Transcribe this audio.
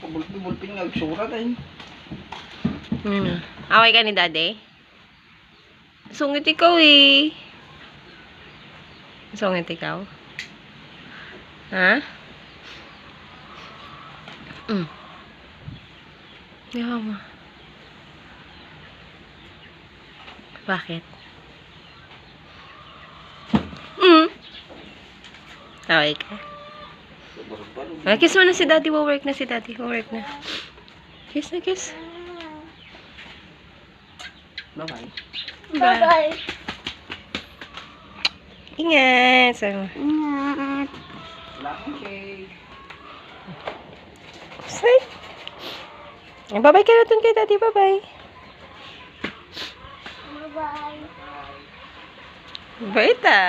Pabulping nga, surat ay. Away ka ni daddy? Sungit ikaw eh. Sungit ikaw? Ha? Yawa. Bakit? Away ka? Kiss mo na si daddy. Work na si daddy. Work na. Kiss na, kiss. Bye-bye. Bye. Ingat. Ingat. Wala akong cake. Say. Bye-bye ka na dun kay daddy. Bye-bye. Bye-bye. Bye ta.